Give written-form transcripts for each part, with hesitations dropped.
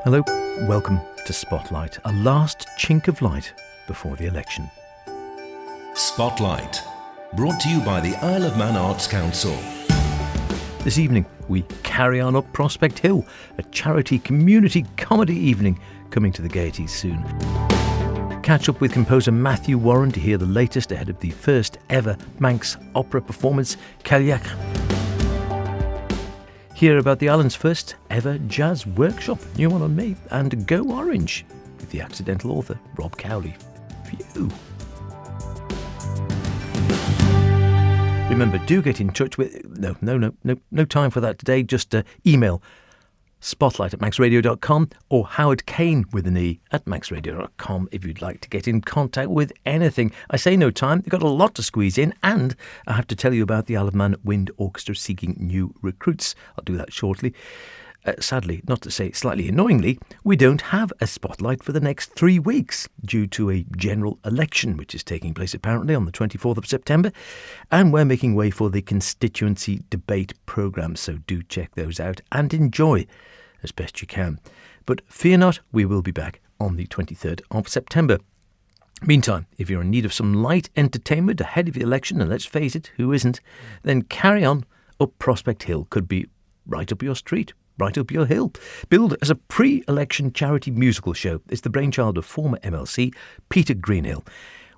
Hello, welcome to Spotlight, a last chink of light before the election. Spotlight, brought to you by the Isle of Man Arts Council. This evening, we carry on up Prospect Hill, a charity community comedy evening coming to the Gaieties soon. Catch up with composer Matthew Warren to hear the latest ahead of the first ever Manx Opera performance, Cailleach. Hear about the island's first ever jazz workshop, new one on May, and Go Orange with the accidental author Rob Cowley. Phew. Remember, do get in touch with... No time for that today. Just email spotlight@manxradio.com or Howard Kane with an E at manxradio.com if you'd like to get in contact with anything. I say no time. They've got a lot to squeeze in, and I have to tell you about the Isle of Man Wind Orchestra seeking new recruits. I'll do that shortly. Sadly, not to say slightly annoyingly, we don't have a spotlight for the next 3 weeks due to a general election which is taking place apparently on the 24th of September, and we're making way for the constituency debate programme, so do check those out and enjoy as best you can. But fear not, we will be back on the 23rd of September. Meantime, if you're in need of some light entertainment ahead of the election, and let's face it, who isn't, then Carry On Up Prospect Hill could be right up your street. Right up your hill. Billed as a pre-election charity musical show, it's the brainchild of former MLC Peter Greenhill.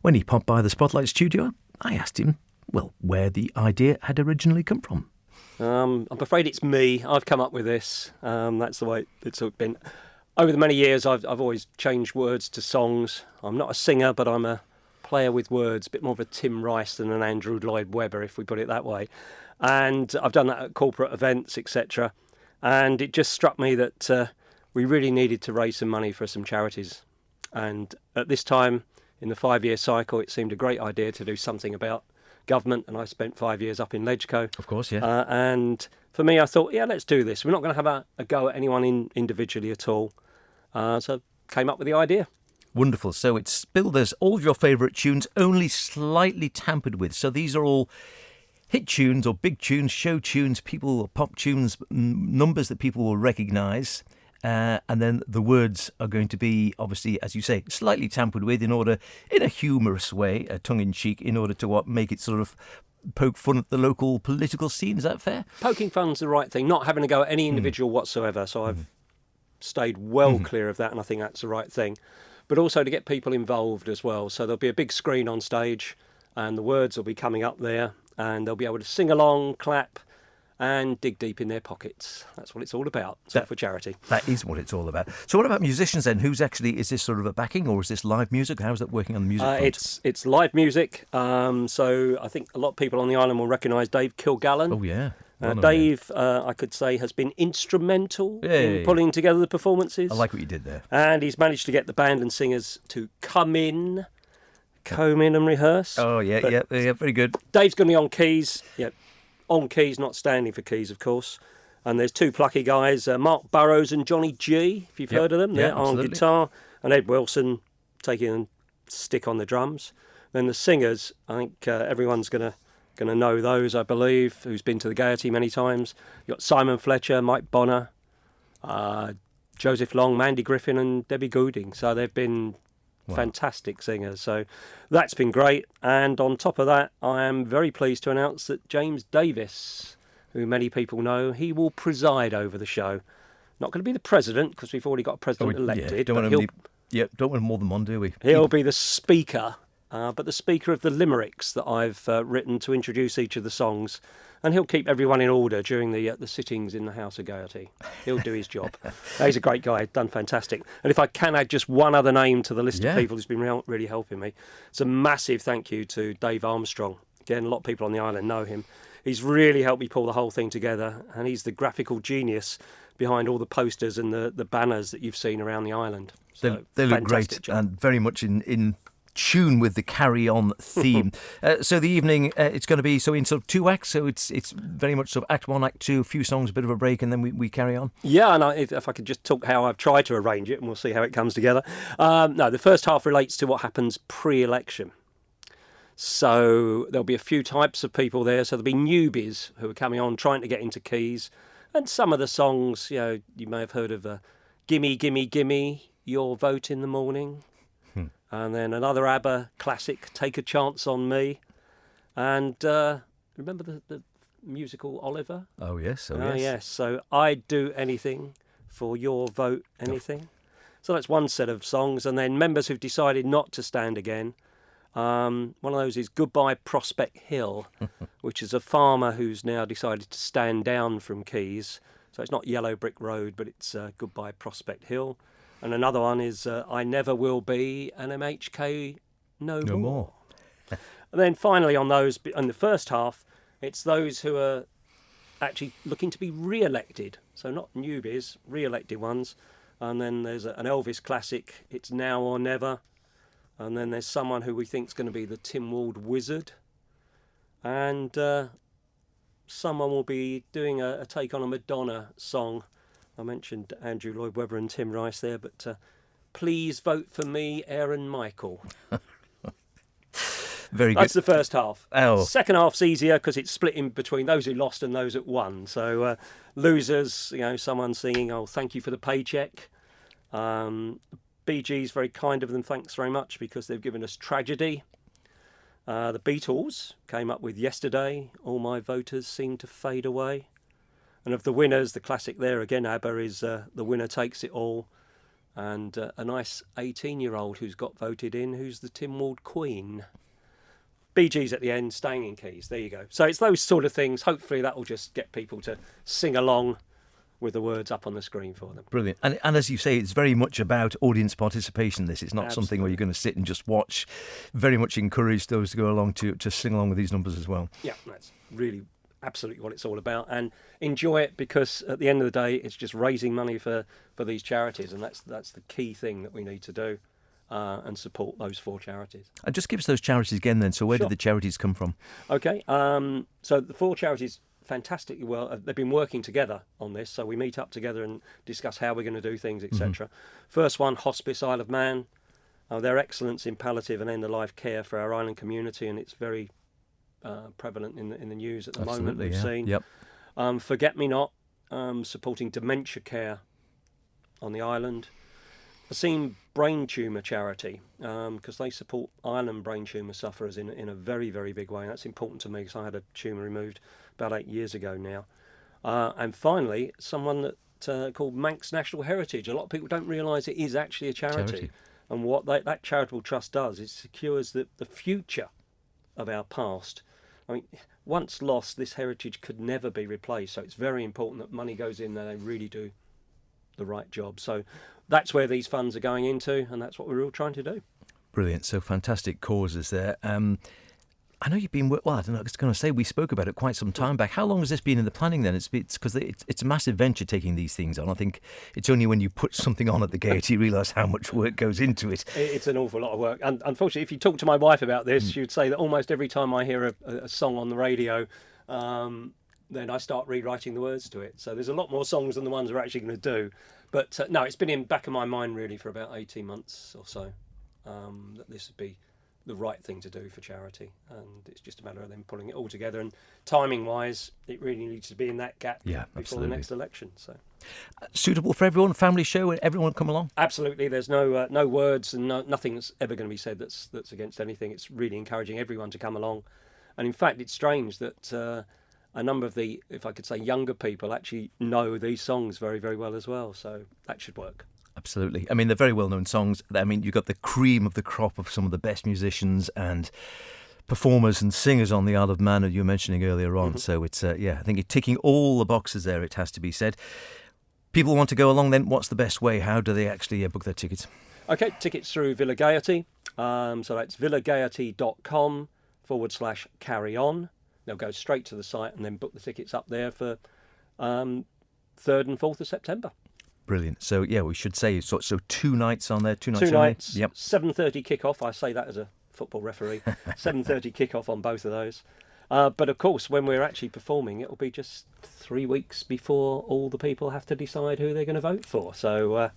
When he popped by the Spotlight studio, I asked him, well, where the idea had originally come from. I'm afraid it's me. I've come up with this. That's the way it's been. Over the many years, I've always changed words to songs. I'm not a singer, but I'm a player with words, a bit more of a Tim Rice than an Andrew Lloyd Webber, if we put it that way. And I've done that at corporate events, etc. And it just struck me that we really needed to raise some money for some charities. And at this time, in the 5-year cycle, it seemed a great idea to do something about government. And I spent 5 years up in Ledgeco. Of course, yeah. And for me, I thought, yeah, let's do this. We're not going to have a go at anyone individually at all. So came up with the idea. Wonderful. So it's billed as all of your favourite tunes, only slightly tampered with. So these are all hit tunes or big tunes, show tunes, people, pop tunes, numbers that people will recognise. And then the words are going to be, obviously, as you say, slightly tampered with in a humorous way, tongue-in-cheek, in order to make it sort of poke fun at the local political scene. Is that fair? Poking fun's the right thing, not having to go at any individual whatsoever. So I've stayed well clear of that, and I think that's the right thing. But also to get people involved as well. So there'll be a big screen on stage, and the words will be coming up there. And they'll be able to sing along, clap, and dig deep in their pockets. That's what it's all about. It's all for charity. That is what it's all about. So what about musicians then? Is this sort of a backing, or is this live music? How's that working on the music front? It's live music. So I think a lot of people on the island will recognise Dave Kilgallen. Oh, yeah. Dave, I could say, has been instrumental in pulling together the performances. I like what you did there. And he's managed to get the band and singers to comb in and rehearse. Oh, yeah, very good. Dave's going to be on keys. Yeah, on keys, not standing for keys, of course. And there's two plucky guys, Mark Burrows and Johnny G, if you've heard of them. They're on guitar. And Ed Wilson taking a stick on the drums. Then the singers, I think everyone's going to know those, I believe, who's been to the Gaiety many times. You've got Simon Fletcher, Mike Bonner, Joseph Long, Mandy Griffin and Debbie Gooding. So they've been fantastic singers. So that's been great. And on top of that, I am very pleased to announce that James Davis, who many people know, he will preside over the show. Not going to be the president, because we've already got a president elected. Don't want more than one, do we? He'll be the speaker, but the speaker of the limericks that I've written to introduce each of the songs. And he'll keep everyone in order during the sittings in the House of Gaiety. He'll do his job. He's a great guy, done fantastic. And if I can add just one other name to the list of people who's been really helping me, it's a massive thank you to Dave Armstrong. Again, a lot of people on the island know him. He's really helped me pull the whole thing together, and he's the graphical genius behind all the posters and the banners that you've seen around the island. So, they look great job. And very much in tune with the Carry On theme. So the evening, it's going to be in sort of 2 acts, so it's very much sort of Act 1, Act 2, a few songs, a bit of a break, and then we carry on. Yeah, and if I could just talk how I've tried to arrange it, and we'll see how it comes together. No, the first half relates to what happens pre-election. So there'll be a few types of people there. So there'll be newbies who are coming on, trying to get into keys. And some of the songs, you may have heard of Gimme, Gimme, Gimme Your Vote in the Morning. And then another ABBA classic, Take a Chance on Me. And remember the musical Oliver? Oh, yes. Oh, yes. yes. Yes. So I'd do anything for your vote, anything. So that's one set of songs. And then members who've decided not to stand again. One of those is Goodbye Prospect Hill, which is a farmer who's now decided to stand down from keys. So it's not Yellow Brick Road, but it's Goodbye Prospect Hill. And another one is I Never Will Be an MHK No More. And then finally on those, in the first half, it's those who are actually looking to be re-elected. So not newbies, re-elected ones. And then there's an Elvis classic, It's Now or Never. And then there's someone who we think is going to be the Tim Ward Wizard. And someone will be doing a take on a Madonna song. I mentioned Andrew Lloyd Webber and Tim Rice there, but Please Vote for Me, Aaron Michael. Very good. That's the first half. Oh. Second half's easier because it's split in between those who lost and those that won. So losers, someone singing, oh, thank you for the paycheck. Bee Gees, very kind of them, thanks very much, because they've given us Tragedy. The Beatles came up with Yesterday, All My Voters Seem to Fade Away. And of the winners, the classic there again, ABBA, is The Winner Takes It All. And a nice 18-year-old who's got voted in, who's the Tim Ward Queen. Bee Gees at the end, staying in keys. There you go. So it's those sort of things. Hopefully that will just get people to sing along with the words up on the screen for them. Brilliant. And as you say, it's very much about audience participation, this. It's not Absolutely. something where you're going to sit and just watch. Very much encourage those to go along to sing along with these numbers as well. Yeah, that's really absolutely what it's all about. And enjoy it, because at the end of the day, it's just raising money for these charities. And that's the key thing that we need to do. And support those 4 charities. And just give us those charities again then. So where Sure. did the charities come from? Okay, so the 4 charities fantastically well. They've been working together on this, so we meet up together and discuss how we're going to do things, etc. First one, Hospice Isle of Man. Their excellence in palliative and end-of-life care for our island community, and it's very prevalent in the news at the moment. We've seen. Yep. Forget Me Not, supporting dementia care on the island. I've seen Brain Tumour Charity, because they support island brain tumour sufferers in a very, very big way. And that's important to me, because I had a tumour removed about 8 years ago now. And finally, someone that called Manx National Heritage. A lot of people don't realise it is actually a charity. And what that charitable trust does is secures the future of our past. I mean, once lost, this heritage could never be replaced. So it's very important that money goes in there, they really do the right job. So that's where these funds are going into, and that's what we're all trying to do. Brilliant. So fantastic causes there. I know you've been, well, I don't know, I was going to say we spoke about it quite some time back. How long has this been in the planning then? It's because it's a massive venture taking these things on. I think it's only when you put something on at the gate you realise how much work goes into it. It's an awful lot of work. And unfortunately, if you talk to my wife about this, she would say that almost every time I hear a song on the radio, then I start rewriting the words to it. So there's a lot more songs than the ones we're actually going to do. But no, it's been in the back of my mind really for about 18 months or so, that this would be the right thing to do for charity. And it's just a matter of them pulling it all together. And timing-wise, it really needs to be in that gap before the next election. So suitable for everyone, family show, everyone come along? Absolutely. There's no words and nothing that's ever going to be said that's against anything. It's really encouraging everyone to come along. And in fact, it's strange that a number of the, if I could say, younger people actually know these songs very, very well as well. So that should work. Absolutely. I mean, they're very well-known songs. I mean, you've got the cream of the crop of some of the best musicians and performers and singers on the Isle of Man, you were mentioning earlier on. So it's, I think you're ticking all the boxes there, it has to be said. People want to go along then, what's the best way? How do they actually book their tickets? Okay, tickets through Villa Gaiety. So that's villagaiety.com/carry on. They'll go straight to the site and then book the tickets up there for 3rd and 4th of September. Brilliant. So, yeah, we should say, so 2 nights on there, 2 nights Two only? nights, Yep. 7:30 kick-off. I say that as a football referee. 7:30 kick-off on both of those. But, of course, when we're actually performing, it'll be just 3 weeks before all the people have to decide who they're going to vote for. So,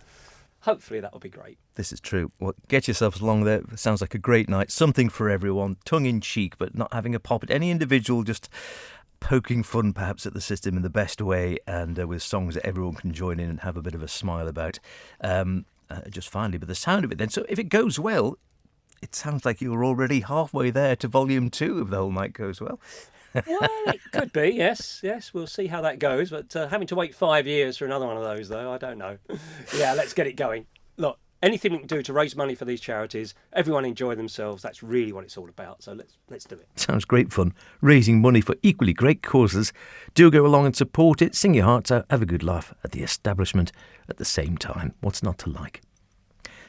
hopefully that'll be great. This is true. Well, get yourselves along there. It sounds like a great night. Something for everyone. Tongue-in-cheek, but not having a pop at any individual. Just poking fun perhaps at the system in the best way, and with songs that everyone can join in and have a bit of a smile about. Just finally, but the sound of it then. So if it goes well, it sounds like you're already halfway there to volume 2 if the whole night goes well. Well, it could be, yes. We'll see how that goes. But having to wait 5 years for another one of those, though, I don't know. Yeah, let's get it going. Look, anything we can do to raise money for these charities, everyone enjoy themselves. That's really what it's all about. So let's do it. Sounds great fun. Raising money for equally great causes. Do go along and support it. Sing your hearts out. Have a good laugh at the establishment at the same time. What's not to like?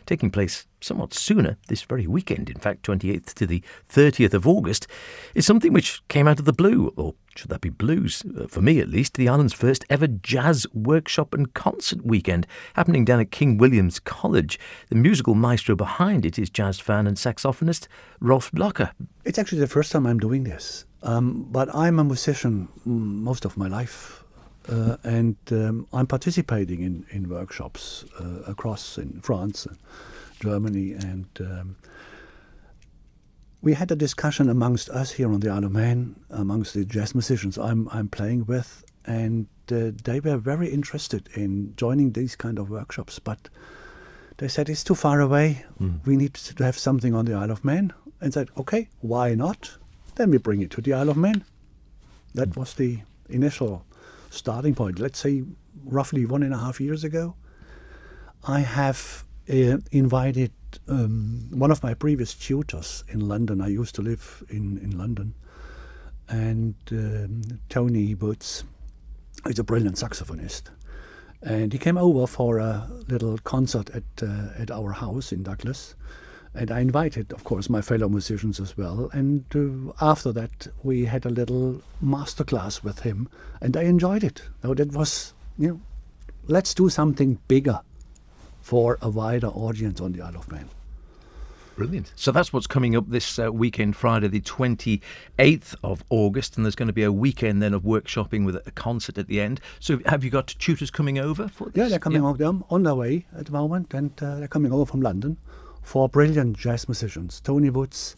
Taking place somewhat sooner, this very weekend, in fact, 28th to the 30th of August, is something which came out of the blue, or should that be blues, for me at least, the island's first ever jazz workshop and concert weekend, happening down at King William's College. The musical maestro behind it is jazz fan and saxophonist Rolf Blocker. It's actually the first time I'm doing this, but I'm a musician most of my life. And I'm participating in workshops across in France, Germany, and we had a discussion amongst us here on the Isle of Man, amongst the jazz musicians I'm playing with, and they were very interested in joining these kind of workshops, but they said it's too far away. We need to have something on the Isle of Man, and said, okay, why not? Then we bring it to the Isle of Man. That was the initial starting point. Let's say roughly 1.5 years ago, I have invited one of my previous tutors in London. I used to live in London, and Tony Boots is a brilliant saxophonist, and he came over for a little concert at our house in Douglas. And I invited, of course, my fellow musicians as well. And after that, we had a little masterclass with him, and I enjoyed it. So that was, let's do something bigger for a wider audience on the Isle of Man. Brilliant. So that's what's coming up this weekend, Friday the 28th of August, and there's going to be a weekend then of workshopping with a concert at the end. So have you got tutors coming over for this? Yeah, they're coming over. They're on their way at the moment, and they're coming over from London. 4 brilliant jazz musicians. Tony Woods,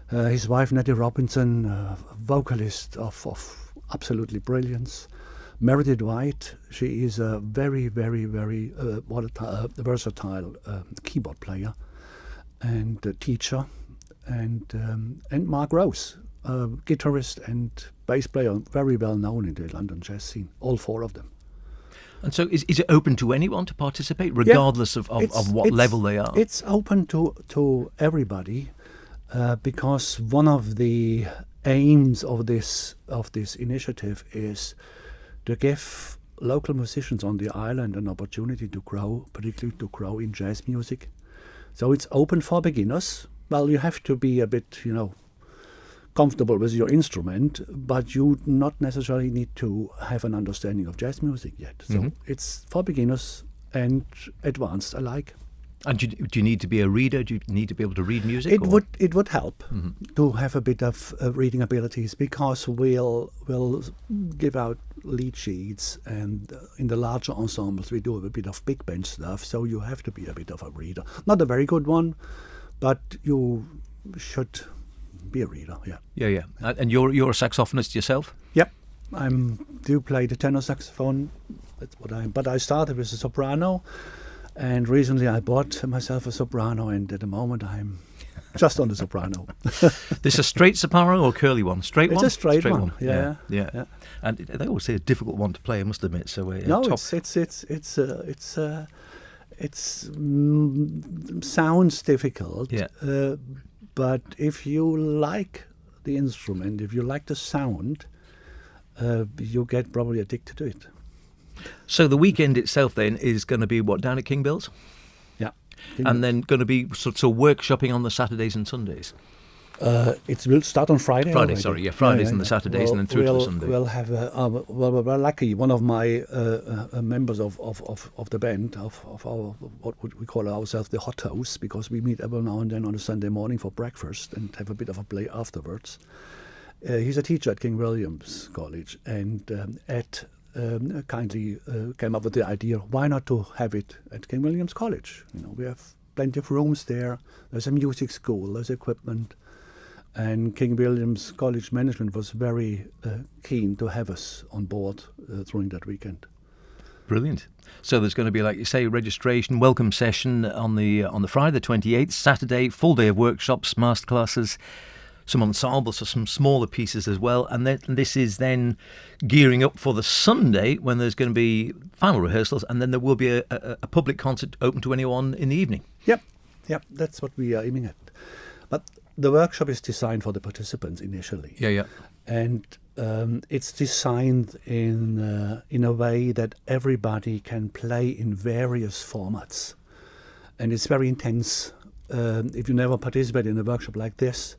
his wife Nettie Robinson, vocalist of absolutely brilliance. Meredith White, she is a very, very, very versatile keyboard player and teacher. And Mark Rose, a guitarist and bass player, very well known in the London jazz scene, all 4 of them. And so is it open to anyone to participate, regardless of what level they are? It's open to everybody, because one of the aims of this initiative is to give local musicians on the island an opportunity to grow, particularly to grow in jazz music. So it's open for beginners. Well, you have to be a bit, comfortable with your instrument, but you not necessarily need to have an understanding of jazz music yet. So it's for beginners and advanced alike. And do you need to be a reader? Do you need to be able to read music? It would help to have a bit of reading abilities, because we'll give out lead sheets, and in the larger ensembles we do a bit of big band stuff. So you have to be a bit of a reader, not a very good one, but you should be a reader. Yeah. And you're a saxophonist yourself? Yep, I do play the tenor saxophone. That's what but I started with a soprano. And recently I bought myself a soprano, and at the moment I'm just on the soprano. This a straight soprano or curly one? Straight one? It's a straight one. Yeah. And they always say a difficult one to play, I must admit. So no, it sounds difficult. Yeah. But if you like the instrument, if you like the sound, you get probably addicted to it. So the weekend itself then is going to be down at King Bill's? Yeah. And then going to be sort of workshopping on the Saturdays and Sundays? It will start on Friday. Fridays and the Saturdays, and then through to the Sunday. We'll have we're lucky. One of my members of the band of our, what would we call ourselves, the hot hosts, because we meet every now and then on a Sunday morning for breakfast and have a bit of a play afterwards. He's a teacher at King William's College, and kindly came up with the idea, why not to have it at King William's College? We have plenty of rooms there. There's a music school, there's equipment, And King William's College management was very keen to have us on board during that weekend. Brilliant. So there's going to be, like you say, registration, welcome session on the Friday the 28th, Saturday, full day of workshops, masterclasses, some ensembles, so some smaller pieces as well. And then this is then gearing up for the Sunday when there's going to be final rehearsals, and then there will be a public concert open to anyone in the evening. Yep, that's what we are aiming at. But the workshop is designed for the participants initially. Yeah. And it's designed in a way that everybody can play in various formats. And it's very intense. If you never participate in a workshop like this,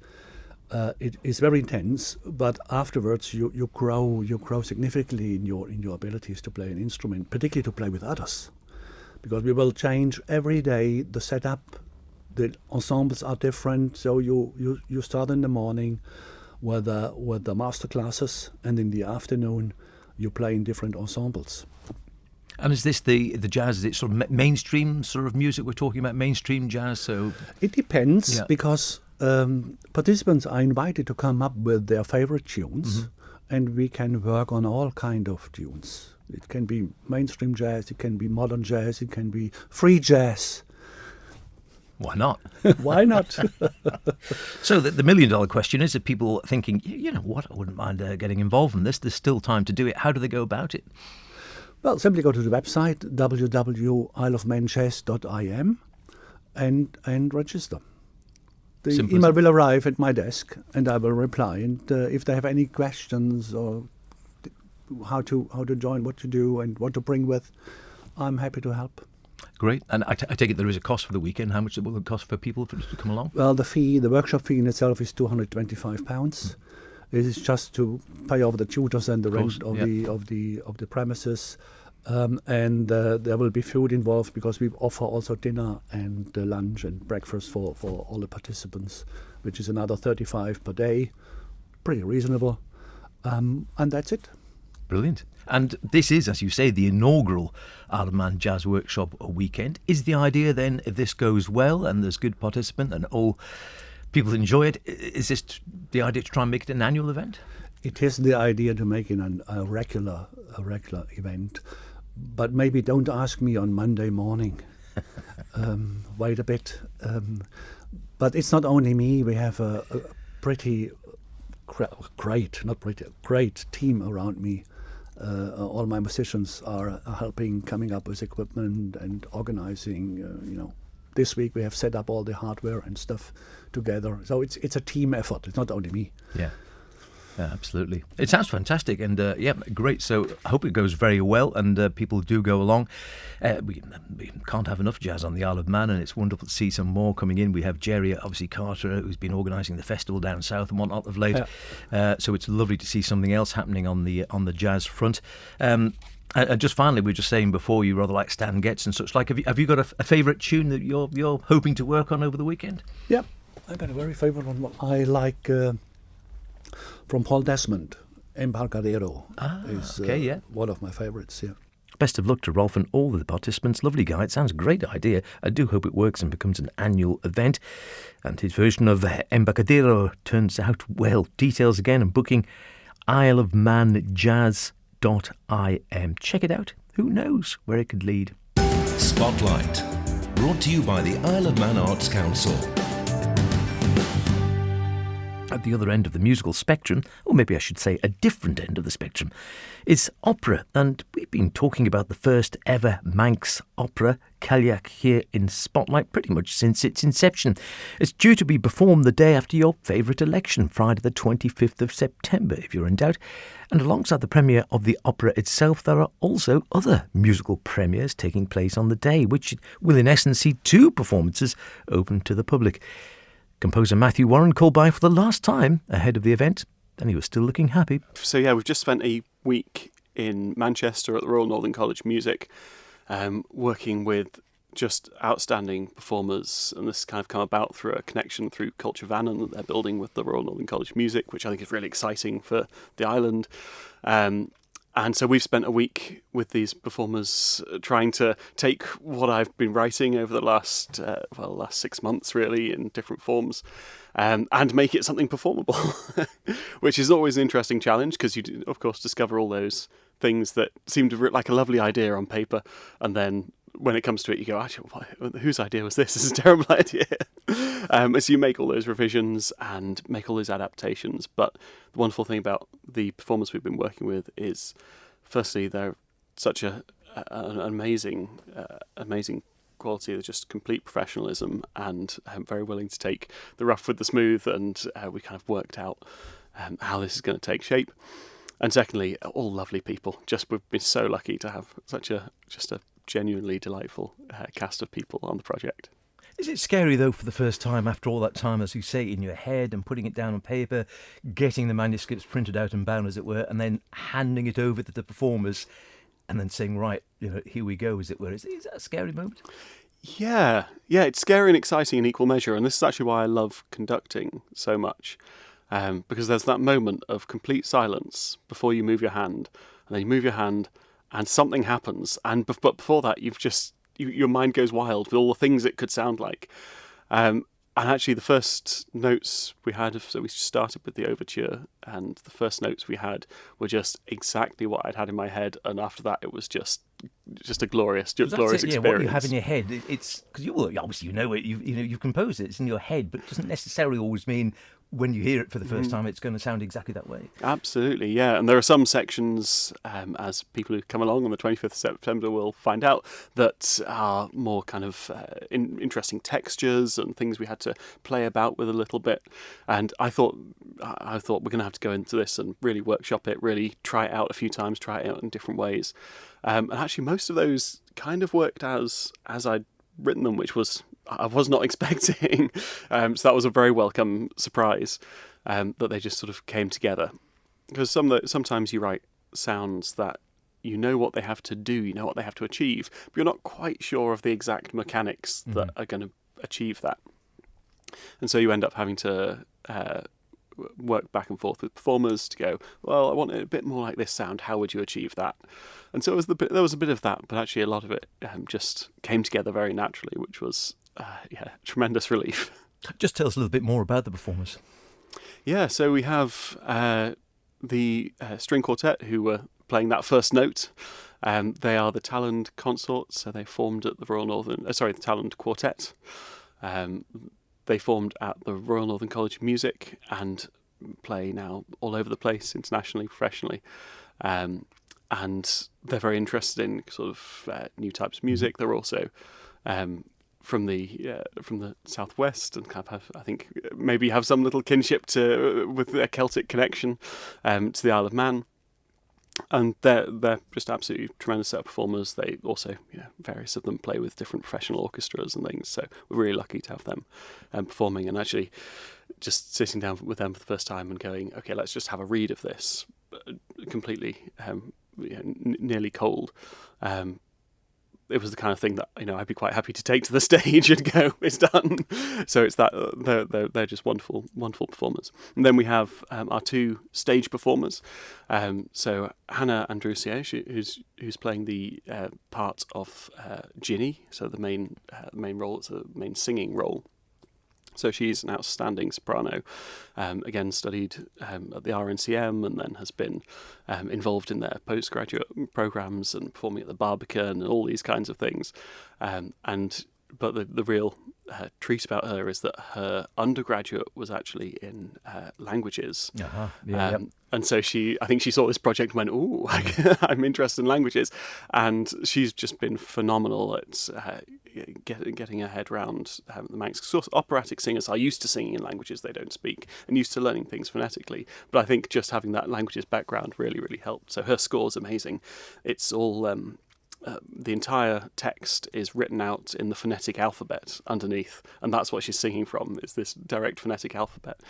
it is very intense, but afterwards you grow significantly in your abilities to play an instrument, particularly to play with others, because we will change every day the setup. The ensembles are different, so you start in the morning with the master classes, and in the afternoon you play in different ensembles. And is this the jazz? Is it sort of mainstream sort of music we're talking about? Mainstream jazz? So it depends, because participants are invited to come up with their favorite tunes, and we can work on all kind of tunes. It can be mainstream jazz, it can be modern jazz, it can be free jazz. Why not? Why not? So the $1 million question is, if people thinking, you know what, I wouldn't mind getting involved in this, there's still time to do it. How do they go about it? Well, simply go to the website www.isleofmanchess.im and register. The Simple email will arrive at my desk, and I will reply. And if they have any questions or how to join, what to do, and what to bring with, I'm happy to help. Great. And I take it there is a cost for the weekend. How much will it cost for people to come along? Well, the workshop fee in itself is £225. It is just to pay over the tutors and the rent of the premises. And there will be food involved, because we offer also dinner and lunch and breakfast for all the participants, which is another $35 per day. Pretty reasonable. And that's it. Brilliant. And this is, as you say, the inaugural Isle of Man Jazz Workshop weekend. Is the idea then, if this goes well and there's good participant and all people enjoy it, is this the idea to try and make it an annual event? It is the idea to make it a regular event. But maybe don't ask me on Monday morning. Wait a bit. But it's not only me. We have a pretty great team around me. All my musicians are helping, coming up with equipment and organizing. This week we have set up all the hardware and stuff together. So it's a team effort. It's not only me. Yeah. Absolutely. It sounds fantastic, and great. So I hope it goes very well and people do go along. We can't have enough jazz on the Isle of Man, and it's wonderful to see some more coming in. We have Jerry, obviously Carter, who's been organising the festival down south and whatnot of late. So it's lovely to see something else happening on the jazz front. Just finally, we were just saying before, you rather like Stan Getz and such like. Have you got a favourite tune that you're hoping to work on over the weekend? Yeah, I got a very favourite one. I like from Paul Desmond, Embarcadero is one of my favourites. Yeah. Best of luck to Rolf and all of the participants. Lovely guy. It sounds a great idea. I do hope it works and becomes an annual event. And his version of Embarcadero turns out well. Details again and booking isleofmanjazz.im. Check it out. Who knows where it could lead. Spotlight, brought to you by the Isle of Man Arts Council. At the other end of the musical spectrum, or maybe I should say a different end of the spectrum, is opera. And we've been talking about the first ever Manx Opera, Cailleach, here in Spotlight pretty much since its inception. It's due to be performed the day after your favourite election, Friday the 25th of September, if you're in doubt. And alongside the premiere of the opera itself, there are also other musical premieres taking place on the day, which will in essence see two performances open to the public. Composer Matthew Warren called by for the last time ahead of the event, and he was still looking happy. So yeah, we've just spent a week in Manchester at the Royal Northern College Music, working with just outstanding performers, and this kind of come about through a connection through Culture Vannon that they're building with the Royal Northern College Music, which I think is really exciting for the island. And so we've spent a week with these performers trying to take what I've been writing over the last 6 months, really, in different forms, and make it something performable, which is always an interesting challenge because you, do, of course, discover all those things that seem to like a lovely idea on paper, and then when it comes to it, you go, actually, whose idea was this? This is a terrible idea. So you make all those revisions and make all those adaptations. But the wonderful thing about the performers we've been working with is, firstly, they're such an amazing quality. They're just complete professionalism and very willing to take the rough with the smooth. And we kind of worked out how this is going to take shape. And secondly, all lovely people. We've been so lucky to have such a genuinely delightful cast of people on the project. Is it scary, though, for the first time, after all that time, as you say, in your head and putting it down on paper, getting the manuscripts printed out and bound, as it were, and then handing it over to the performers and then saying, right, here we go, as it were? Is that a scary moment? Yeah, it's scary and exciting in equal measure. And this is actually why I love conducting so much. Because there's that moment of complete silence before you move your hand, and then you move your hand and something happens. But before that, your mind goes wild with all the things it could sound like. And actually, the first notes we had, so we started with the overture, and the first notes we had were just exactly what I'd had in my head. And after that, it was just a glorious experience. Yeah, what you have in your head, it's because obviously it. You've composed it. It's in your head, but it doesn't necessarily always mean when you hear it for the first time, it's going to sound exactly that way. Absolutely, yeah. And there are some sections, as people who come along on the 25th of September will find out, that are more kind of interesting textures and things we had to play about with a little bit. And I thought we're going to have to go into this and really workshop it, really try it out a few times, try it out in different ways. And actually, most of those kind of worked as I'd written them, which I was not expecting. So that was a very welcome surprise, that they just sort of came together. Because sometimes you write sounds that you know what they have to do, you know what they have to achieve, but you're not quite sure of the exact mechanics that are going to achieve that. And so you end up having to work back and forth with performers to go, well, I want it a bit more like this sound. How would you achieve that? And so there was a bit of that, but actually a lot of it just came together very naturally, which was tremendous relief. Just tell us a little bit more about the performers. Yeah, so we have the string quartet who were playing that first note. They are the Talland Consorts, so they formed at the the Talland Quartet. They formed at the Royal Northern College of Music and play now all over the place, internationally, professionally. And they're very interested in sort of new types of music. They're also from the southwest and kind of have, I think, maybe have some little kinship with a Celtic connection to the Isle of Man. And they're just absolutely tremendous set of performers. They also, various of them play with different professional orchestras and things. So we're really lucky to have them performing, and actually just sitting down with them for the first time and going, okay, let's just have a read of this, completely nearly cold. It was the kind of thing that I'd be quite happy to take to the stage and go, it's done. So it's that they're just wonderful performers. And then we have our two stage performers. So Hannah Andrusier, who's playing the part of Ginny, so the main role, it's a main singing role. So she's an outstanding soprano, again studied at the RNCM and then has been involved in their postgraduate programmes and performing at the Barbican and all these kinds of things. But the real treat about her is that her undergraduate was actually in languages. And so I think she saw this project and went, ooh, I'm interested in languages. And she's just been phenomenal at getting her head around the Manx. Operatic singers are used to singing in languages they don't speak and used to learning things phonetically. But I think just having that languages background really, really helped. So her score's amazing. It's all... the entire text is written out in the phonetic alphabet underneath, and that's what she's singing from, is this direct phonetic alphabet,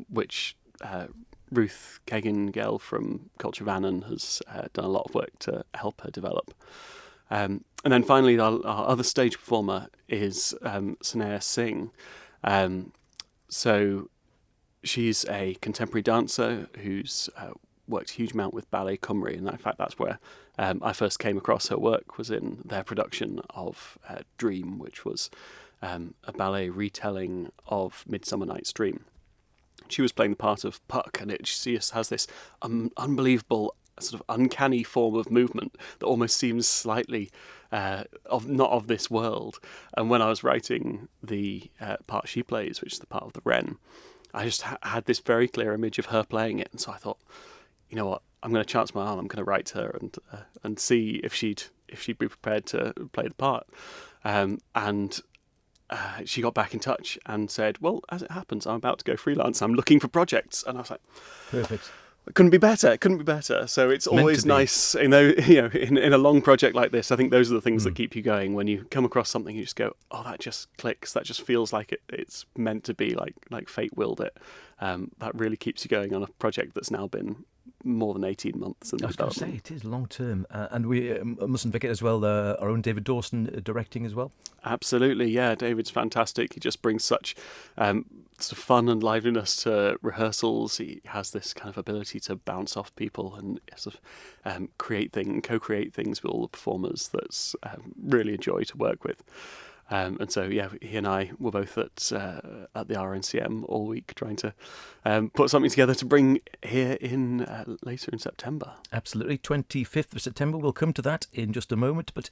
which Ruth Kagan-Gell from Culture Vannon has done a lot of work to help her develop. And then finally, our other stage performer is Sanaya Singh. So she's a contemporary dancer who's worked a huge amount with Ballet Cymru, and in fact that's where I first came across her work, was in their production of Dream, which was a ballet retelling of Midsummer Night's Dream. She was playing the part of Puck, and she just has this unbelievable, sort of uncanny form of movement that almost seems slightly not of this world. And when I was writing the part she plays, which is the part of the Wren, I just had this very clear image of her playing it, and so I thought, you know what, I'm going to chance my arm. I'm going to write to her and see if she'd be prepared to play the part. And she got back in touch and said, well, as it happens, I'm about to go freelance. I'm looking for projects. And I was like, Perfect. It couldn't be better. So it's always nice, in a long project like this. I think those are the things that keep you going. When you come across something, you just go, "Oh, that just clicks. That just feels like it's meant to be. Like fate willed it." That really keeps you going on a project that's now been more than 18 months. I was going to say, it is long term. And we mustn't forget as well our own David Dawson directing as well. Absolutely, yeah. David's fantastic. He just brings such sort of fun and liveliness to rehearsals. He has this kind of ability to bounce off people and sort of co-create things with all the performers. That's really a joy to work with. And so, yeah, he and I were both at the RNCM all week trying to put something together to bring here in later in September. Absolutely. 25th of September. We'll come to that in just a moment. But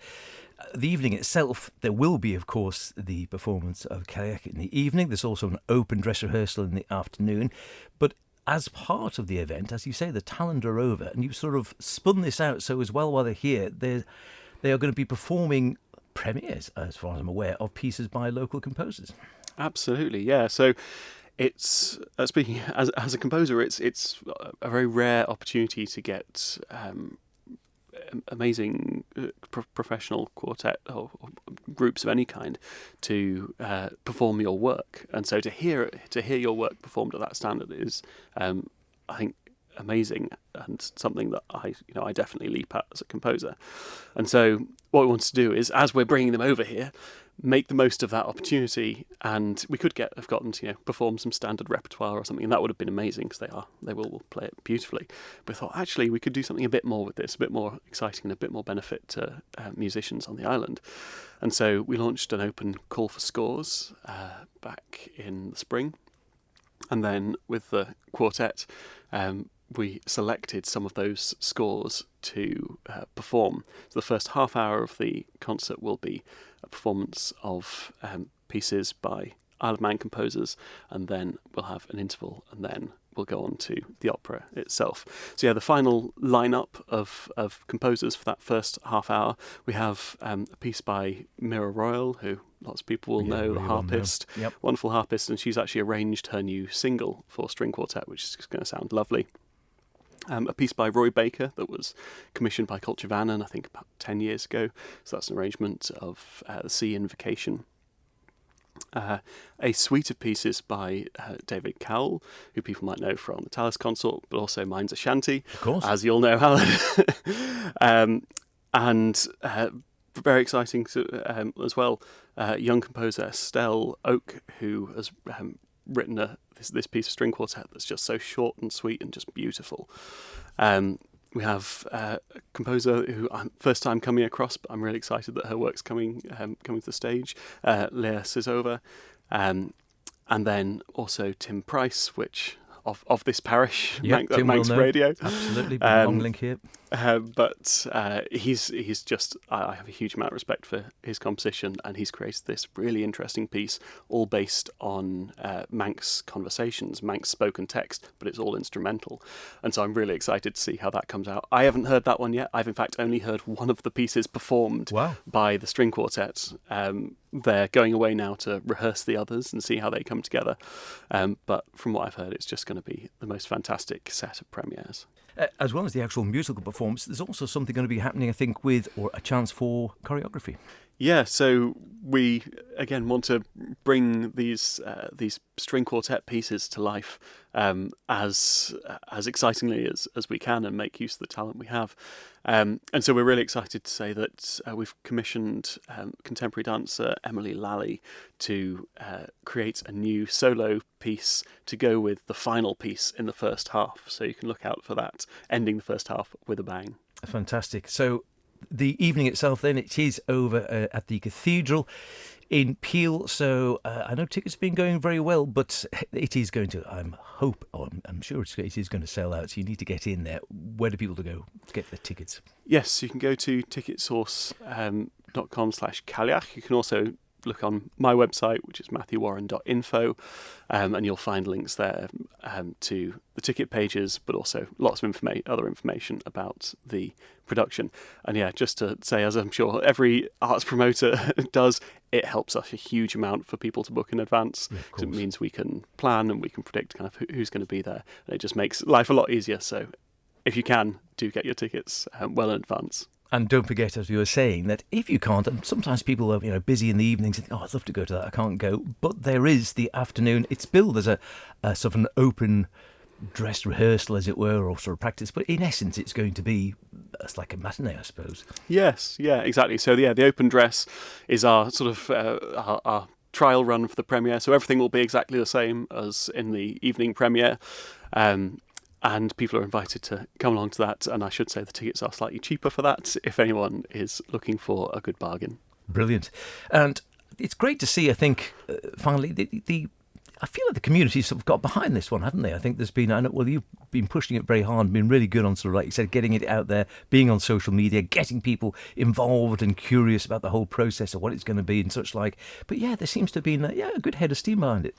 the evening itself, there will be, of course, the performance of Cailleach in the evening. There's also an open dress rehearsal in the afternoon. But as part of the event, as you say, the talent are over. And you sort of spun this out so as well while they're here. They are going to be performing premieres, as far as I'm aware, of pieces by local composers. Absolutely, yeah. So it's speaking as a composer, it's a very rare opportunity to get amazing professional quartet or groups of any kind to perform your work, and so to hear your work performed at that standard is, I think, amazing, and something that I definitely leap at as a composer. And so what we want to do is, as we're bringing them over here, make the most of that opportunity. And we could have gotten to perform some standard repertoire or something, and that would have been amazing because they will play it beautifully. But I thought, actually, we could do something a bit more with this, a bit more exciting and a bit more benefit to musicians on the island. And so we launched an open call for scores back in the spring, and then with the quartet, we selected some of those scores to perform. So the first half hour of the concert will be a performance of pieces by Isle of Man composers, and then we'll have an interval, and then we'll go on to the opera itself. So yeah, the final lineup of composers for that first half hour, we have a piece by Mira Royal, who lots of people will know, the harpist, wonderful harpist, and she's actually arranged her new single for string quartet, which is going to sound lovely. A piece by Roy Baker that was commissioned by Culture Vannon, I think about 10 years ago. So that's an arrangement of The Sea Invocation. A suite of pieces by David Cowley, who people might know from the Tallis Consort, but also Mine's a Shanty, of course, as you all know, Alan. And very exciting as well, young composer Estelle Oak, who has written this piece of string quartet that's just so short and sweet and just beautiful. We have a composer who I'm first time coming across, but I'm really excited that her work's coming to the stage, Leah Sizova, and then also Tim Price, which of this parish, Manx Radio. Absolutely, long link here. But he's just, I have a huge amount of respect for his composition, and he's created this really interesting piece, all based on Manx conversations, Manx spoken text, but it's all instrumental. And so I'm really excited to see how that comes out. I haven't heard that one yet. I've in fact only heard one of the pieces performed by the string quartet. They're going away now to rehearse the others and see how they come together. But from what I've heard, it's just going to be the most fantastic set of premieres. As well as the actual musical performance, there's also something going to be happening, I think, or a chance for choreography. Yeah, so we again want to bring these string quartet pieces to life as excitingly as we can, and make use of the talent we have. And so we're really excited to say that we've commissioned contemporary dancer Emily Lally to create a new solo piece to go with the final piece in the first half. So you can look out for that that, ending the first half with a bang. Fantastic. So the evening itself then, it is over at the Cathedral in Peel. So I know tickets have been going very well, but it is going to, I'm sure it is going to sell out. So you need to get in there. Where do people to go to get their tickets? Yes, you can go to ticketsource.com/Cailleach. You can also look on my website, which is matthewwarren.info, and you'll find links there to the ticket pages, but also lots of other information about the production. And yeah, just to say, as I'm sure every arts promoter does, it helps us a huge amount for people to book in advance, because it means we can plan and we can predict kind of who's going to be there, and it just makes life a lot easier. So if you can, do get your tickets well in advance. And don't forget, as you were saying, that if you can't, and sometimes people are busy in the evenings and think, oh, I'd love to go to that, I can't go. But there is the afternoon. It's billed as a sort of an open dress rehearsal, as it were, or sort of practice. But in essence, it's going to be like a matinee, I suppose. Yes, yeah, exactly. So yeah, the open dress is our sort of our trial run for the premiere. So everything will be exactly the same as in the evening premiere. And people are invited to come along to that. And I should say the tickets are slightly cheaper for that if anyone is looking for a good bargain. Brilliant. And it's great to see, I think, finally, I feel like the community sort of got behind this one, haven't they? I think there's been, you've been pushing it very hard, been really good on sort of, like you said, getting it out there, being on social media, getting people involved and curious about the whole process of what it's going to be and such like. But yeah, there seems to have been a good head of steam behind it.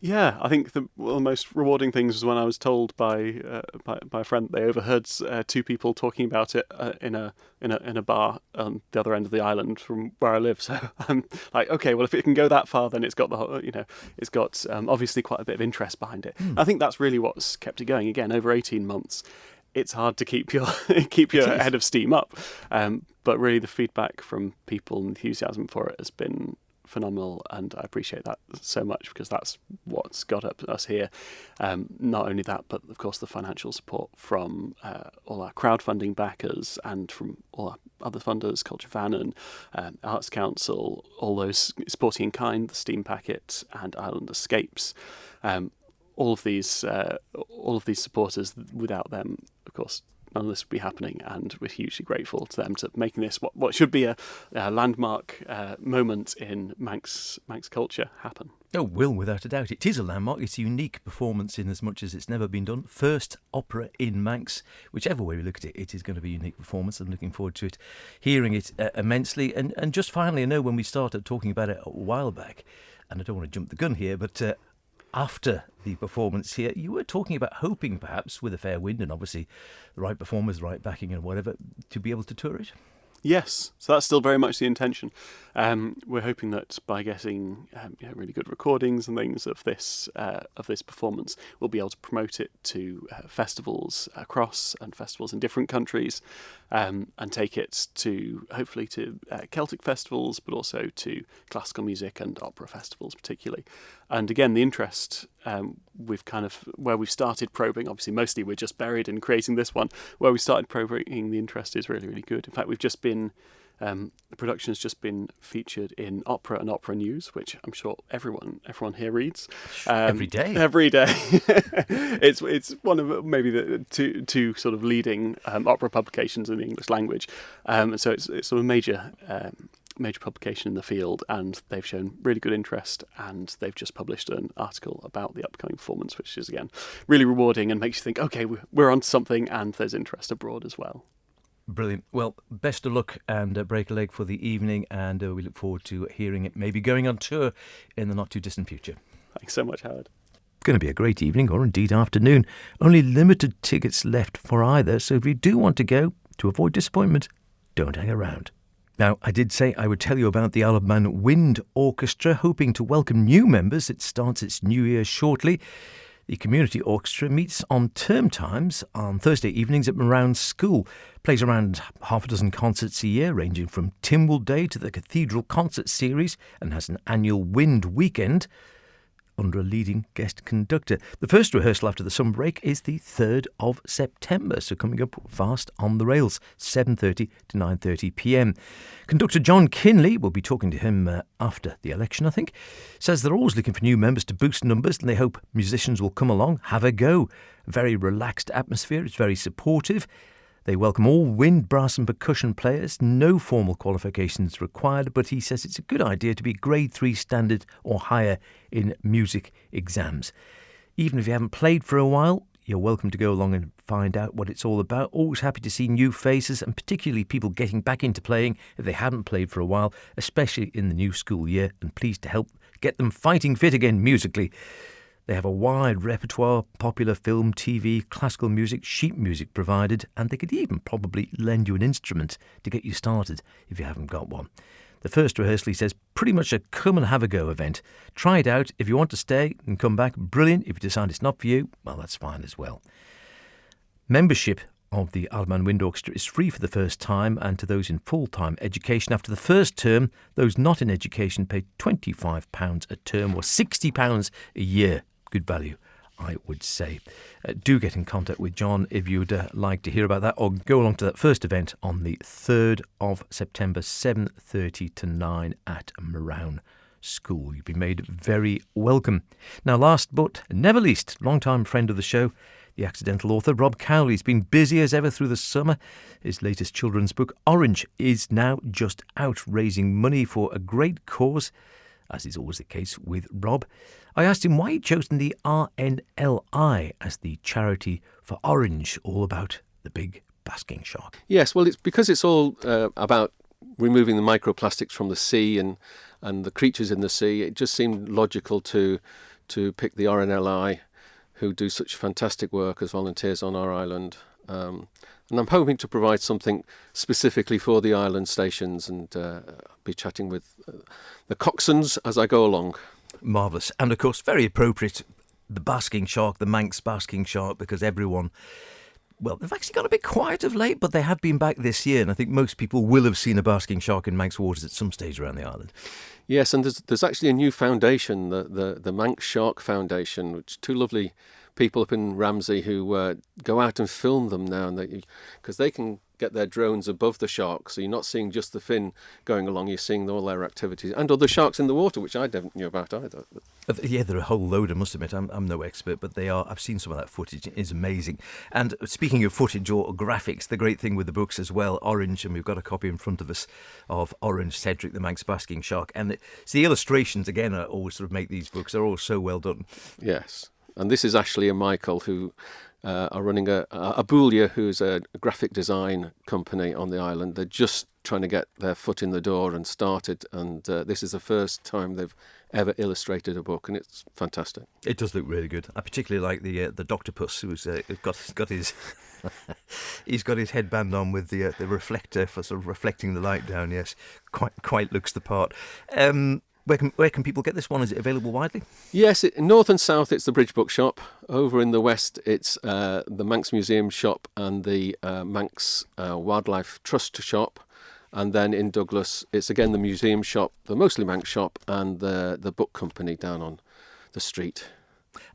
Yeah, I think the most rewarding things was when I was told by a friend that they overheard two people talking about it in a bar on the other end of the island from where I live. So I'm like, okay, well, if it can go that far, then it's got the whole, it's got obviously quite a bit of interest behind it. I think that's really what's kept it going. Again, over 18 months, it's hard to keep your head of steam up. But really, the feedback from people and enthusiasm for it has been phenomenal, and I appreciate that so much, because that's what's got us here. Not only that, but of course the financial support from all our crowdfunding backers and from all our other funders, Culture Van and Arts Council, all those Sporting in Kind, the Steam Packet and Island Escapes. All of these supporters, without them, of course, none of this would be happening, and we're hugely grateful to them to making this what should be a landmark moment in Manx culture happen. Oh, will, without a doubt. It is a landmark. It's a unique performance in as much as it's never been done. First opera in Manx. Whichever way we look at it, it is going to be a unique performance. I'm looking forward to it, hearing it immensely. And just finally, I know when we started talking about it a while back, and I don't want to jump the gun here, but after the performance here, you were talking about hoping perhaps with a fair wind and obviously the right performers, the right backing and whatever, to be able to tour it. Yes, so that's still very much the intention. We're hoping that by getting really good recordings and things of this performance, we'll be able to promote it to festivals across and festivals in different countries, and take it to hopefully to Celtic festivals, but also to classical music and opera festivals particularly. And again, the interest we've kind of where we've started probing. Obviously, mostly we're just buried in creating this one. Where we started probing, the interest is really, really good. In fact, we've just been the production has just been featured in Opera and Opera News, which I'm sure everyone here reads every day. Every day, it's one of maybe the two sort of leading opera publications in the English language, so it's sort of major publication in the field, and they've shown really good interest, and they've just published an article about the upcoming performance, which is again really rewarding and makes you think, okay, we're on something, and there's interest abroad as well. Brilliant. Well, best of luck and break a leg for the evening, and we look forward to hearing it maybe going on tour in the not too distant future. Thanks so much, Howard. Going to be a great evening, or indeed afternoon. Only limited tickets left for either, so if you do want to go, to avoid disappointment, don't hang around. Now, I did say I would tell you about the Isle of Man Wind Orchestra, hoping to welcome new members. It starts its new year shortly. The community orchestra meets on term times on Thursday evenings at Moran School, plays around half a dozen concerts a year, ranging from Tynwald Day to the Cathedral Concert Series, and has an annual Wind Weekend. under a leading guest conductor. The first rehearsal after the summer break is the 3rd of September, so coming up fast on the rails, 7:30 to 9:30 p.m. Conductor John Kinley, we'll be talking to him after the election, I think, says they're always looking for new members to boost numbers, and they hope musicians will come along, have a go. Very relaxed atmosphere, it's very supportive. They welcome all wind, brass and percussion players. No formal qualifications required, but he says it's a good idea to be grade 3 standard or higher in music exams. Even if you haven't played for a while, you're welcome to go along and find out what it's all about. Always happy to see new faces, and particularly people getting back into playing if they hadn't played for a while, especially in the new school year, and pleased to help get them fighting fit again musically. They have a wide repertoire, popular film, TV, classical music, sheet music provided, and they could even probably lend you an instrument to get you started if you haven't got one. The first rehearsal, he says, pretty much a come and have a go event. Try it out. If you want to stay and come back, brilliant. If you decide it's not for you, well, that's fine as well. Membership of the Isle of Man Wind Orchestra is free for the first time, and to those in full-time education after the first term, those not in education pay £25 a term or £60 a year. Good value, I would say. Do get in contact with John if you'd like to hear about that, or go along to that first event on the 3rd of September, 7:30 to 9 at Marown School. You've been made very welcome. Now, last but never least, long-time friend of the show, the accidental author Rob Cowley has been busy as ever through the summer. His latest children's book, Orange, is now just out, raising money for a great cause, as is always the case with Rob. I asked him why he'd chosen the RNLI as the charity for Orange, all about the big basking shark. Yes, well, it's because it's all about removing the microplastics from the sea and the creatures in the sea. It just seemed logical to pick the RNLI, who do such fantastic work as volunteers on our island. And I'm hoping to provide something specifically for the island stations, and be chatting with the coxswains as I go along. Marvellous. And of course, very appropriate, the basking shark, the Manx basking shark, because everyone, well, they've actually got a bit quiet of late, but they have been back this year, and I think most people will have seen a basking shark in Manx waters at some stage around the island. Yes, and there's actually a new foundation, the Manx Shark Foundation, which two lovely people up in Ramsey who go out and film them now, and because they can get their drones above the sharks, so you're not seeing just the fin going along, you're seeing all their activities and other sharks in the water, which I never knew about either. Yeah, they're a whole load, I must admit. I'm no expert, but they are. I've seen some of that footage. It is amazing. And speaking of footage or graphics, the great thing with the books as well, Orange, and we've got a copy in front of us of Orange, Cedric the Manx basking shark, and it's the illustrations again are always sort of make these books. They're all so well done. Yes, and this is Ashley and Michael who are running a Abulia, who's a graphic design company on the island. They're just trying to get their foot in the door and started, and this is the first time they've ever illustrated a book, and it's fantastic. It does look really good. I particularly like the Doctopus, who's got his he's got his headband on with the reflector for sort of reflecting the light down. Yes, quite looks the part. Where can people get this one? Is it available widely? Yes, in north and south it's the Bridge Bookshop. Over in the west it's the Manx Museum shop and the Manx Wildlife Trust shop. And then in Douglas it's again the museum shop, the mostly Manx shop, and the book company down on the street.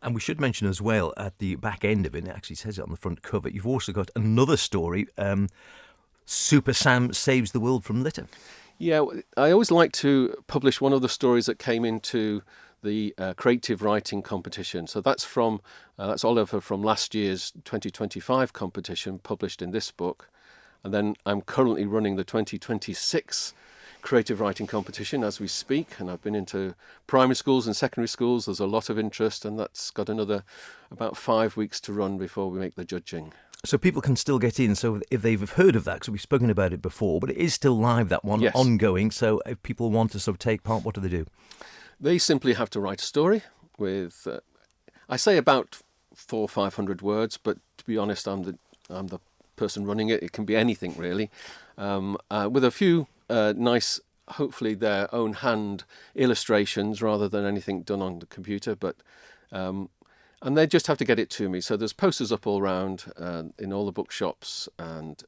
And we should mention as well, at the back end of it actually says it on the front cover, you've also got another story, Super Sam Saves the World from Litter. Yeah, I always like to publish one of the stories that came into the creative writing competition. So that's Oliver from last year's 2025 competition, published in this book. And then I'm currently running the 2026 creative writing competition as we speak. And I've been into primary schools and secondary schools. There's a lot of interest, and that's got another about 5 weeks to run before we make the judging. So people can still get in. So if they've heard of that, because we've spoken about it before, but it is still live, that one, yes, ongoing. So if people want to sort of take part, what do they do? They simply have to write a story with, I say about 400 or 500 words, but to be honest, I'm the person running it. It can be anything really, with a few nice, hopefully their own hand illustrations rather than anything done on the computer, but. And they just have to get it to me. So there's posters up all round in all the bookshops, and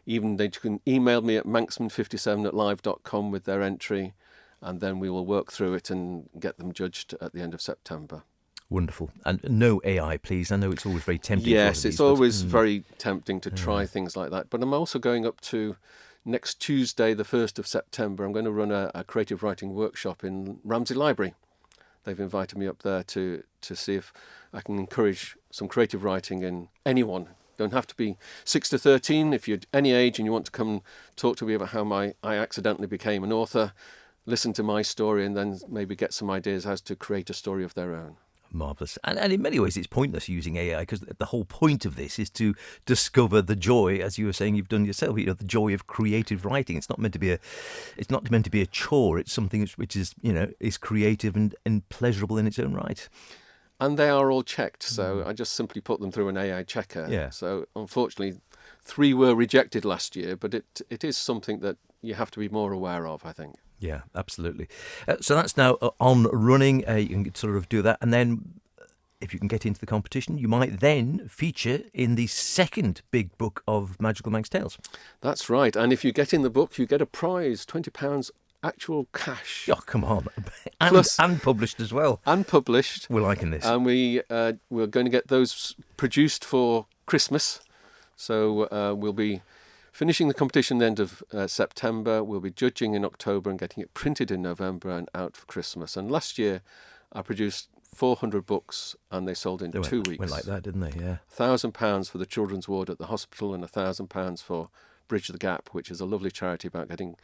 even they can email me at manxman57@live.com with their entry. and then we will work through it and get them judged at the end of September. Wonderful. And no AI, please. I know it's always very tempting. Yes, it's always very tempting to try things like that. But I'm also going up to next Tuesday, the 1st of September. I'm going to run a creative writing workshop in Ramsey Library. They've invited me up there to see if I can encourage some creative writing in anyone. Don't have to be 6 to 13. If you're any age and you want to come and talk to me about how I accidentally became an author, listen to my story and then maybe get some ideas as to create a story of their own. Marvellous. And in many ways, it's pointless using AI because the whole point of this is to discover the joy, as you were saying you've done yourself, the joy of creative writing. It's not meant to be a chore. It's something which is, is creative and pleasurable in its own right. And they are all checked, so I just simply put them through an AI checker. Yeah. So unfortunately, 3 were rejected last year, but it is something that you have to be more aware of, I think. Yeah, absolutely. So that's now on running. You can sort of do that. And then if you can get into the competition, you might then feature in the second big book of Magical Manx Tales. That's right. And if you get in the book, you get a prize, £20 actual cash. Oh, come on. And published as well. And published. We're liking this. And we're going to get those produced for Christmas. So we'll be finishing the competition the end of September. We'll be judging in October and getting it printed in November and out for Christmas. And last year, I produced 400 books and they sold in 2 weeks. Went like that, didn't they? Yeah. £1,000 for the children's ward at the hospital and £1,000 for Bridge the Gap, which is a lovely charity about getting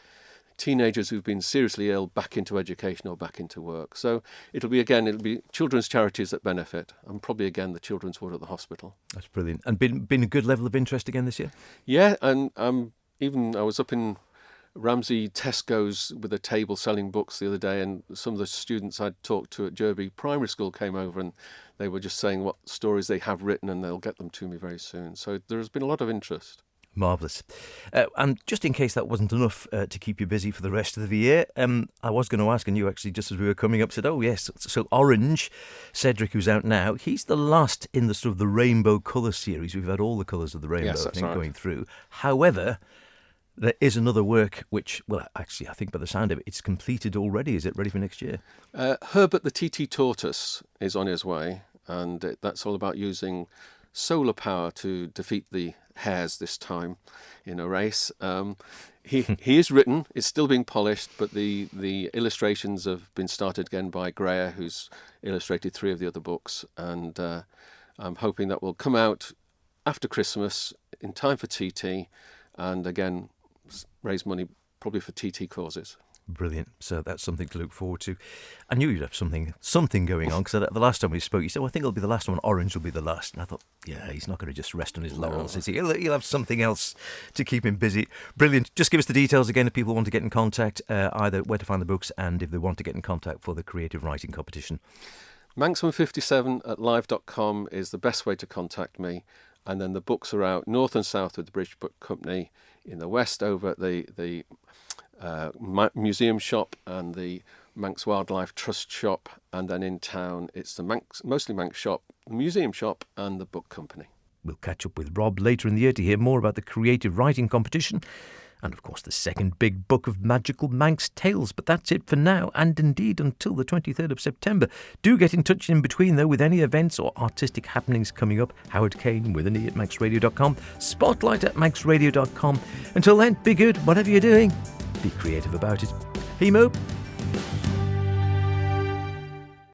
teenagers who've been seriously ill back into education or back into work. So it'll be children's charities that benefit, and probably again the children's ward at the hospital. That's brilliant. And been a good level of interest again this year? Yeah, and I was up in Ramsey Tesco's with a table selling books the other day, and some of the students I'd talked to at Derby Primary School came over and they were just saying what stories they have written and they'll get them to me very soon. So there's been a lot of interest. Marvellous. And just in case that wasn't enough to keep you busy for the rest of the year, I was going to ask, and you actually, just as we were coming up, said, oh yes, so Orange, Cedric, who's out now, he's the last in the sort of the Rainbow Colour series. We've had all the colours of the rainbow, yes, I think, right, going through. However, there is another work which, well, actually, I think by the sound of it, it's completed already. Is it ready for next year? Herbert the TT Tortoise is on his way, and that's all about using solar power to defeat the hares this time in a race. He is written, it's still being polished, but the illustrations have been started again by Greer, who's illustrated 3 of the other books, and I'm hoping that will come out after Christmas in time for TT, and again raise money probably for TT causes. Brilliant. So that's something to look forward to. I knew you'd have something going on, because the last time we spoke, you said, well, I think it'll be the last one. Orange will be the last. And I thought, yeah, he's not going to just rest on his laurels, is he? He'll have something else to keep him busy. Brilliant. Just give us the details again if people want to get in contact, either where to find the books and if they want to get in contact for the creative writing competition. Manx157@live.com is the best way to contact me. And then the books are out north and south with the British Book Company, in the west over at the museum shop and the Manx Wildlife Trust shop, and then in town it's the mostly Manx shop, the museum shop and the book company. We'll catch up with Rob later in the year to hear more about the creative writing competition and, of course, the second big book of Magical Manx Tales. But that's it for now, and indeed until the 23rd of September. Do get in touch in between, though, with any events or artistic happenings coming up. Howard Kane with an E at manxradio.com, spotlight at manxradio.com. Until then, be good, whatever you're doing. Be creative about it. Hemo.